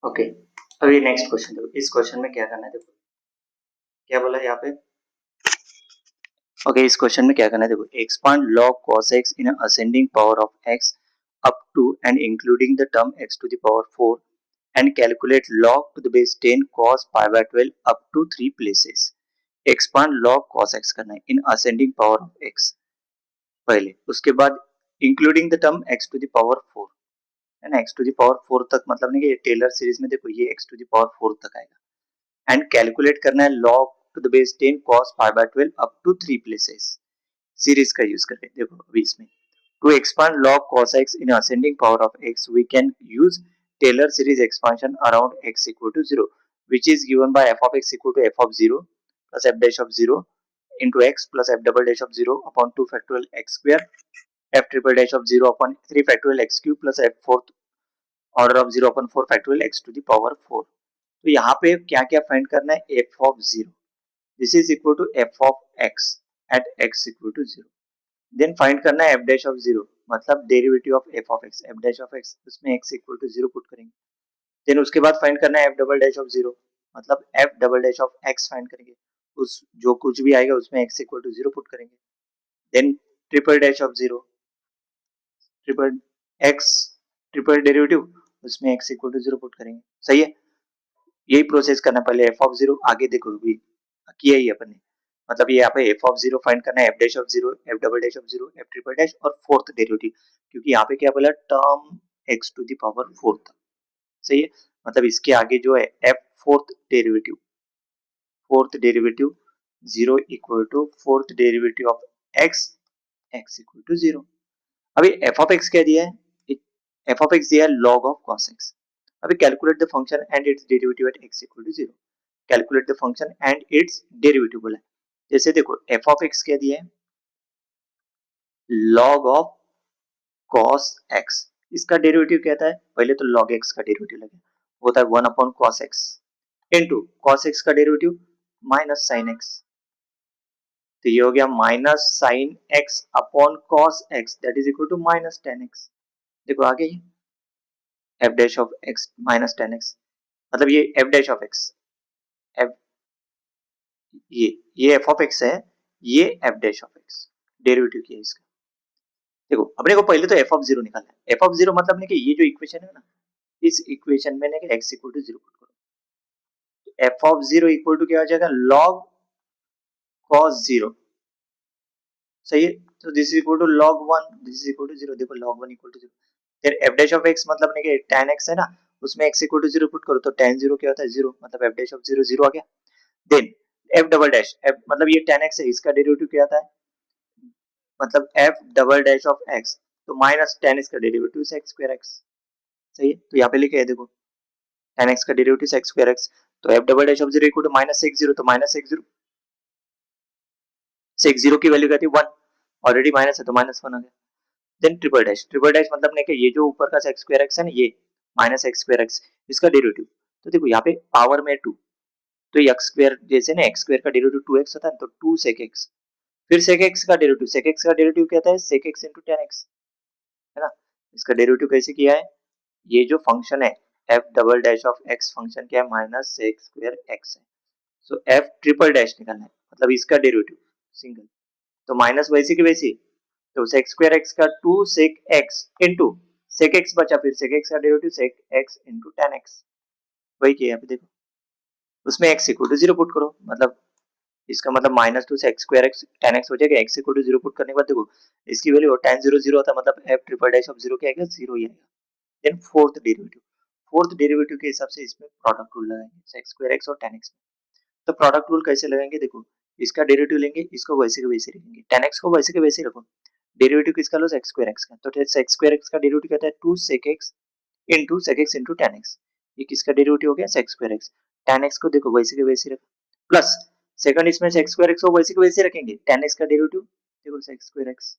Okay. अभी next question देखो, इस क्वेश्चन में क्या करना है, देखो क्या बोला है यहाँ पे। ओके, इस क्वेश्चन में क्या करना है, देखो एक्सपांड log cos x इन ascending power of x up to and including the term x to the power 4 and calculate log to the base 10 cos pi by 12 up to 3 places. Expand log cos x करना है in ascending power of x पहले, उसके बाद including the term x to the power 4 है ना, x to the power 4 तक, मतलब नहीं कि टेलर सीरीज में देखो ये x टू द पावर 4 तक आएगा। एंड कैलकुलेट करना है log to the base 10 cos pi by 12 up to 3 places. Series का यूज करके देखो अभी इसमें, to expand log cos x in ascending power of x we can use Taylor series expansion around x equal to 0, which is given by f of x equal to f of 0 plus f dash of 0 into x plus f double dash of 0 upon 2 factorial x square, f triple dash of 0 upon 3 factorial x cube plus f fourth order of 0 upon 4 factorial x to the power 4। तो यहाँ पे क्या क्या find करना है, f of 0 this is equal to f of x at x equal to 0। Then find करना है f dash of 0, मतलब derivative of f of x, f dash of x उसमें x इक्वल टू 0 पुट करेंगे। Then उसके बाद find करना है f double dash of 0, मतलब f double dash of x find करेंगे, उस जो कुछ भी आएगा उसमें x इक्वल टू 0 पुट करेंगे। Then triple dash of 0, triple x triple derivative उसमें x इक्वल टू 0 पुट करेंगे। सही है, यही प्रोसेस करना, पहले f ऑफ 0 आगे देखो भी किया ही अपन ने, मतलब ये यहाँ पे f ऑफ 0 फाइंड करना है, f dash of 0, f double dash of 0, f triple dash और फोर्थ डेरिवेटिव, क्योंकि यहाँ पे क्या बोला, term x to the power 4 था। सही है, मतलब इसके आगे जो है f fourth derivative 0 equal to fourth derivative of x, x equal to 0। अभी f ऑफ x क्या दिया है, f ऑफ x दिया है log ऑफ cos x। अभी calculate the function and its derivative at x equal to 0। Calculate the function and its derivative बोला है। जैसे देखो f ऑफ x क्या दिया है, log ऑफ cos x, इसका डेरिवेटिव क्या था है, पहले तो log x का डेरिवेटिव लगे, होता है 1 upon cos x into cos x का डेरिवेटिव माइनस sin x, तो ये हो गया minus sin x upon cos x that is equal to minus tan x। देखो आगे ये f dash of x minus tan x, मतलब ये f dash of x, f ये f ऑफ x है, ये f dash of x derivative किया इसका। देखो अपने को पहले तो f ऑफ 0 निकालना है, f ऑफ 0 मतलब नहीं कि ये जो इक्वेशन है ना, इस इक्वेशन में ना x इक्वल टू 0 पुट करो, f ऑफ 0 इक्वल टू क्या हो जाएगा, log cos 0। सही है, तो this is equal to log 1, this is equal to 0, देखो log 1 इक्वल टू 0। फिर f डैश ऑफ x मतलब नहीं कि tan x है ना, उसमें x इक्वल टू 0 पुट करो, तो tan 0 क्या होता है 0, मतलब f डैश ऑफ 0 0 आ गया। Then f double dash, f मतलब ये tan x है, इसका डेरिवेटिव क्या आता है, मतलब f double dash of x, तो माइनस tan इसका डेरिवेटिव से x स्क्वायर x। सही है, तो यहाँ पे लिखे है देखो tan x का डेरिवेटिव से x स्क्वायर x, तो f double dash of 0 equal to minus x 0, तो माइनस x 0 से x 0 की वैल्यू क्या थी 1, ऑलरेडी माइनस है तो माइनस 1 आ गया। Then triple dash, triple dash मतलब नहीं कि ये जो ऊपर का x स्क्वायर x है ना, ये माइनस x स्क्वायर x इसका डेरिवेटिव, तो देखो यहाँ पे पावर में 2, तो x स्क्वायर जैसे ना x स्क्वायर का डेरिवेटिव 2x होता है, तो 2 sec x, फिर sec x का डेरिवेटिव, sec x का डेरिवेटिव क्या होता है sec x into tan x, है ना। इसका डेरिवेटिव कैसे किया है, ये जो फंक्शन है f double dash of x function क्या है, माइनस sec स्क्वायर x है, सो f ट्रिपल डैश निकालना है, मतलब इसका डेरिवेटिव सिंगल, तो माइनस वैसे की वैसे, तो sec स्क्वायर x का 2 sec x into sec x बचा, फिर sec x का derivative sec x into tan x, वही किया यहाँ पे देखो, उसमें x इक्वल टू 0 पुट करो, मतलब इसका मतलब माइनस 2 से x square x tan x हो जाएगा, x इक्वल टू 0 पुट करने के बाद देखो इसकी वैल्यू tan 0 0 होता है, मतलब f ट्रिपल डैश ऑफ 0 क्या आएगा 0 ही आएगा। देन फोर्थ डेरिवेटिव के हिसाब से इसमें प्रोडक्ट रूल लगाएंगे x स्क्वायर x और tan x में। तो प्रोडक्ट रूल कैसे लगाएंगे, देखो इसका डेरिवेटिव लेंगे, इसको वैसे के वैसे रखेंगे, tan x को वैसे के वैसे रखो, डेरिवेटिव किसका लो x स्क्वायर x का, तो x स्क्वायर x का डेरिवेटिव कहता है 2 sec x into tan x, ये किसका डेरिवेटिव हो गया sec square x, tan x को देखो वैसे के वैसे रखो, प्लस सेकंड इसमें sec स्क्वायर x को वैसे के वैसे रखेंगे, tan x का डेरिवेटिव देखो sec स्क्वायर x,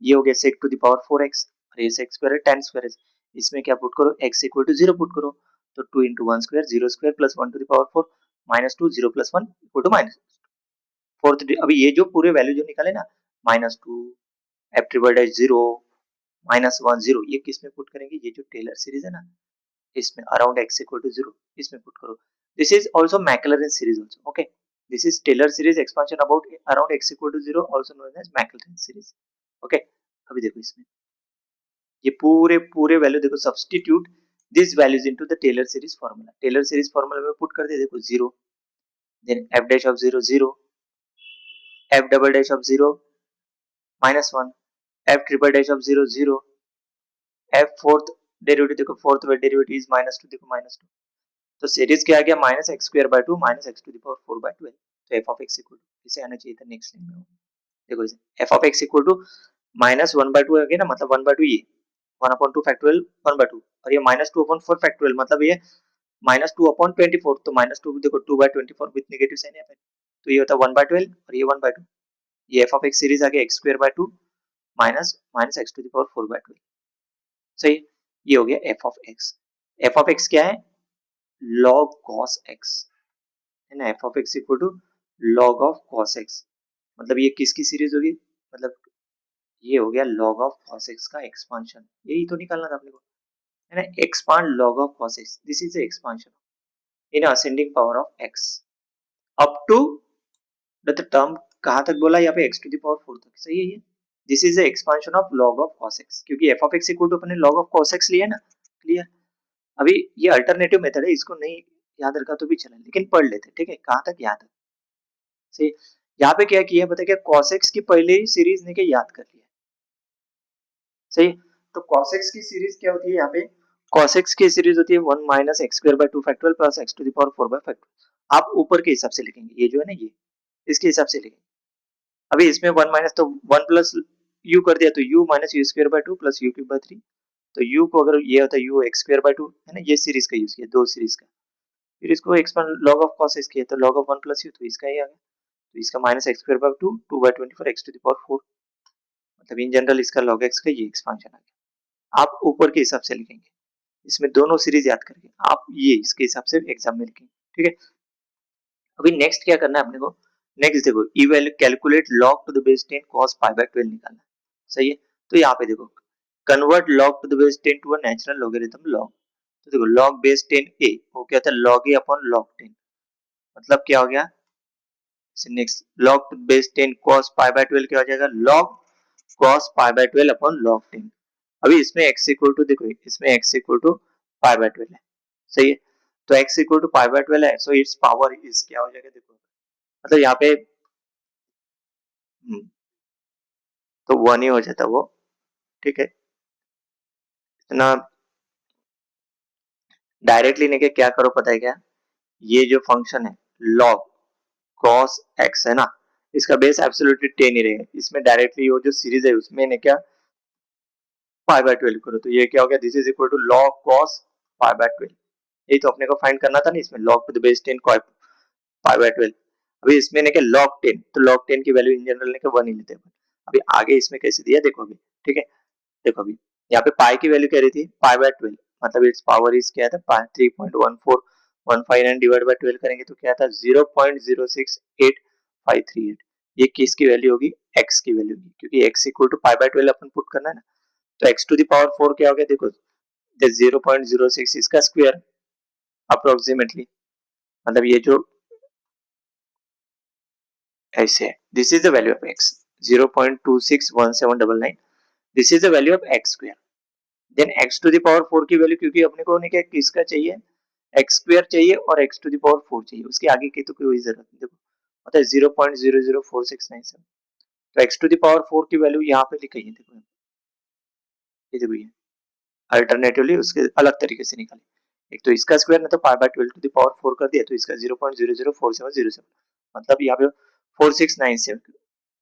ये हो गया sec to the power 4x, और ये sec स्क्वायर है tan स्क्वायर x, इसमें क्या पुट करो x इक्वल टू 0 पुट करो, तो 2 into 1 square 0 square plus 1 to the power 4 minus 2 0 plus 1 equal to minus fourth. अभी ये जो पूरे वैल्यू जो निकाले ना, minus 2 f triple dash 0 minus 1 0, ये किस में पुट करेंगे, ये जो टेलर सीरीज है ना, इसमें अराउंड x इक्वल टू 0 इसमें पुट करो. This is also Maclaurin series also. Okay, this is Taylor series expansion about around x equal to 0 also known as Maclaurin series. Okay, अभी देखो इसमें ये पूरे पूरे वैल्यू देखो, substitute this values into the Taylor series formula. Taylor series formula में put कर दे, देखो 0, then f dash of 0 0, f double dash of 0 -1, f triple dash of 0 0, f fourth derivative देखो, फोर्थ डेरिवेटिव इज -2, देखो -2. तो series क्या आ गया, minus x square by 2 minus x to the power 4 by 12. तो f of x equal to इसे आना चाहिए था नेक्स्ट लाइन में. देखो इसे f of x equal to minus 1 by 2 आ गया ना, मतलब 1 बाय 2 ये 1 अपॉन 2 फैक्टोरियल 1 बाय 2, और ये माइनस 2 अपॉन 4 फैक्टोरियल, मतलब ये माइनस 2 अपॉन 24. तो माइनस 2 देखो 2 बाय 24 विद नेगेटिव साइन है, तो ये होता है 1 बाय 12 और ये 1 बाय 2. ये एफ ऑफ एक्स सीरीज आ गया x square by 2 minus minus x to the power 4 by 12. सही, ये हो गया f of x. F of x क्या है, log cos x है ना. F of x equal to log of cos x, मतलब ये किसकी सीरीज होगी, मतलब ये हो गया log ऑफ cos x का एक्सपांशन. यही तो निकालना था अपने को, है ना. Expand log of cos x, this is the expansion in ascending power of x up to the term. कहां तक बोला यहाँ पे, x टू द पावर 4 तक. सही है ये. This is the expansion of log of cos x, क्योंकि f of x equal to अपने log ऑफ cos x लिया ना. क्लियर. अभी ये अल्टरनेटिव मेथड है, इसको नहीं याद रखा तो भी चले, लेकिन पढ़ लेते. ठीक है, कहां तक याद है. सही. यहाँ पे क्या किया पता है क्या, cos x की पहले ही सीरीज ने के याद कर लिया. सही. तो cos x की सीरीज क्या होती है यहाँ पे, cos x की सीरीज होती है 1 minus x square by 2 factorial plus x to the power 4 by factorial. आप ऊपर के हिसाब से लिखेंगे, ये जो है ना, ये इसके हिसाब से लिखेंगे. अभी इसमें 1 माइनस तो 1 प्लस u कर दिया, तो u minus you square by 2 plus u cube by 3. तो u को अगर ये होता है u एक्स स्क्वायर बाय 2, है ना, ये सीरीज का यूज किया, दो सीरीज का. फिर इसको expand log of cos x किया, तो log ऑफ 1 प्लस u, तो इसका ही आ गया. तो इसका minus x square by 2 2 by 24 x to the power 4, मतलब इन जनरल इसका log x का ये एक्सपांशन आ गया. आप ऊपर के हिसाब से लिखेंगे, इसमें दोनों सीरीज याद करके आप ये इसके हिसाब से एग्जाम में लिखेंगे. ठीक है. अभी नेक्स्ट क्या करना है अपने को, नेक्स्ट देखो evaluate calculate log to the base 10 cos pi by 12 निकालना है. सही है. तो यहाँ पे देखो convert log to the base 10 to a natural logarithm log. तो देखो log बेस 10 a वो क्या होता है, log a अपॉन log 10, मतलब क्या हो गया. Next log to the base 10 cos pi by 12 क्या हो जाएगा, log cos pi by 12 upon log 10. अभी इसमें x इक्वल टू देखो, इसमें x equal to pi by 12 है. सही है. तो x equal to pi by 12 है, सो इट्स पावर इज क्या हो जाएगा, देखो मतलब यहाँ पे तो 1 ही हो जाता वो. ठीक है. इतना डायरेक्टली लेके क्या करो पता है क्या, ये जो फंक्शन है log cos x है ना, इसका बेस एब्सोल्युटली 10 ही रहेगा. इसमें डायरेक्टली वो जो सीरीज है उसमें ने क्या pi by 12 करो, तो ये क्या हो गया, this is equal to log cos pi by 12. यही तो अपने को फाइंड करना था ना, इसमें log to the base 10 pi by 12. अभी इसमें ने क्या log 10, तो log 10 की वैल्यू इन जनरल ने क्या 1 ही लेते हैं. अभी आगे इसमें कैसे दिया देखो अभी. ठीक है. देखो अभी यहाँ पे पाई की वैल्यू क्या रही थी, पाई बाय 12, मतलब इट्स पावर इज क्या था, 3.14159 डिवाइड बाय 12 करेंगे तो क्या था 0.068538. ये किसकी वैल्यू होगी, x की वैल्यू होगी, क्योंकि x equal to pi by 12 अपन पुट करना है ना. तो x टू द पावर 4 क्या हो गया, देखो 0.06 इसका स्क्वायर अप्रोक्सीमेटली, मतलब ये जो ऐसे है, this is the value of x 0.261799. This is the value of x square. Then x to the power 4 की वैल्यू, क्योंकि अपने को क्या किसका चाहिए, x स्क्वायर चाहिए और x टू द पावर 4 चाहिए, उसके आगे की तो कोई जरूरत नहीं. देखो मतलब 0.004697. तो x टू द पावर 4 की वैल्यू यहाँ पे लिखी है, देखो ये देखो, ये अल्टरनेटिवली उसके अलग तरीके से निकाले. एक तो इसका स्क्वायर नहीं तो pi by 12 to the power 4 कर दिया, तो इसका 0.004707, मतलब यहाँ पे 4697.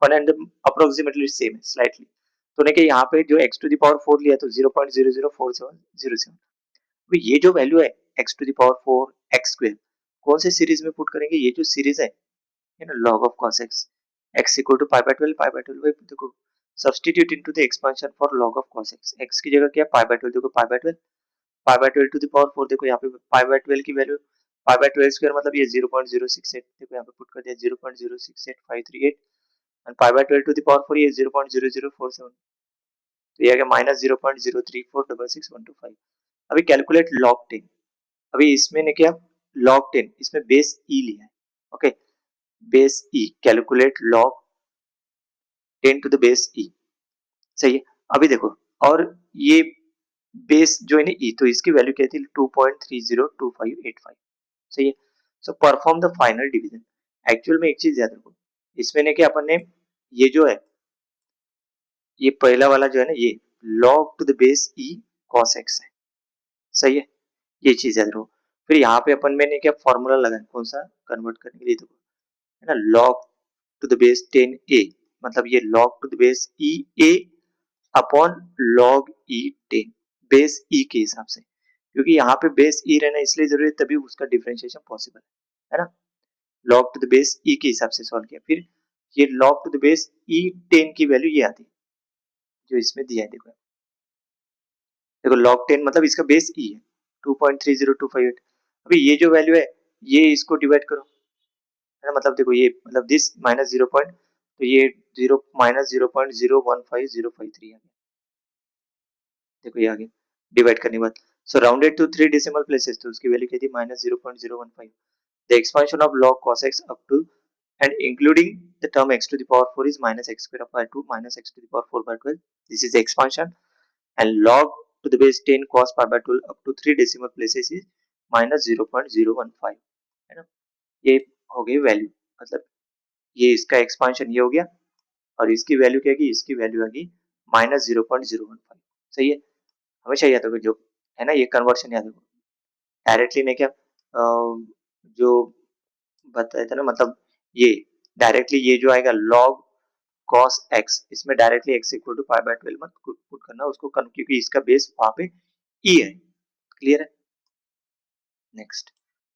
वन एंड अप्रोक्सीमेटली सेम है स्लाइटली. तो नहीं कि यहाँ पे जो x टू द पावर 4 लिया तो 0.004707. तो ये जो वैल्यू है x to the power 4 x square, कौन से सीरीज में पुट करेंगे, ये जो सीरीज है ना log of cos x, x equal to pi by 12 देखो substitute into the expansion for log of cos x. x की जगह क्या पाई बाय 12, देखो pi by 12 to the power 4, देखो यहाँ पे पाई बाय 12 की वैल्यू पाई बाय 12 स्क्वायर, मतलब ये 0.068, देखो यहाँ पे पुट कर दिया 0.068538. And pi by 12 to the power 4 ये 0.0047, तो ये आ गया -0.0346615. अभी कैलकुलेट लॉग 10, अभी इसमें ने क्या लॉग 10 इसमें बेस ई लिया है, okay, base e calculate log 10 to the base e, सही है। अभी देखो, और ये बेस जो है ना ई, तो इसकी वैल्यू क्या थी 2.302585, सही है। So perform the final division. Actual में एक चीज याद रखो, इसमें ने क्या अपन ने ये जो है, ये पहला वाला जो है ना, ये log to the base E cos x है, सही है, ये चीज याद रखो। फिर यहाँ पे अपन मैंने क्या फॉर्मूला लगाया, कौन सा कन्वर्ट करने के लिए, देखो है ना, log to the base 10 a, मतलब ये log to the base e a upon log e 10, base e के हिसाब से, क्योंकि यहाँ पे बेस ई रहना इसलिए जरूरी है, तभी उसका डिफरेंशिएशन पॉसिबल है ना। Log to the base e के हिसाब से सॉल्व किया, फिर ये लॉग टू द बेस ई 10 की वैल्यू ये आती है जो इसमें दिया है, देखो देखो लॉग 10 मतलब इसका बेस ई है 2.30258। अभी ये जो वैल्यू है, ये इसको डिवाइड करो, है ना, मतलब देखो ये मतलब दिस माइनस 0 पॉइंट, तो ये 0 माइनस 0.015053 आ गया, देखो ये आ गया डिवाइड करने के बाद। So rounded to three decimal places, तो उसकी वैल्यू क्या थी -0.015। The expansion of log cos x up to and including the term x to the power 4 is minus x square by 2 minus x to the power 4 by 12. This is the expansion, and log to the base 10 cos pi by 12 up to 3 decimal places is -0.015, है ना। ये हो गई value, मतलब ये इसका expansion ये हो गया, और इसकी वैल्यू क्या है, इसकी वैल्यू आ गई -0.015, सही है। हमेशा याद रखो जो है ना, ये कन्वर्शन याद रखो, डायरेक्टली में क्या जो बताया था ना, मतलब ये डायरेक्टली ये जो आएगा log cos x, इसमें directly x equal to pi by 12 मत पुट करना उसको, क्योंकि इसका बेस वहां पे e है, क्लियर है। नेक्स्ट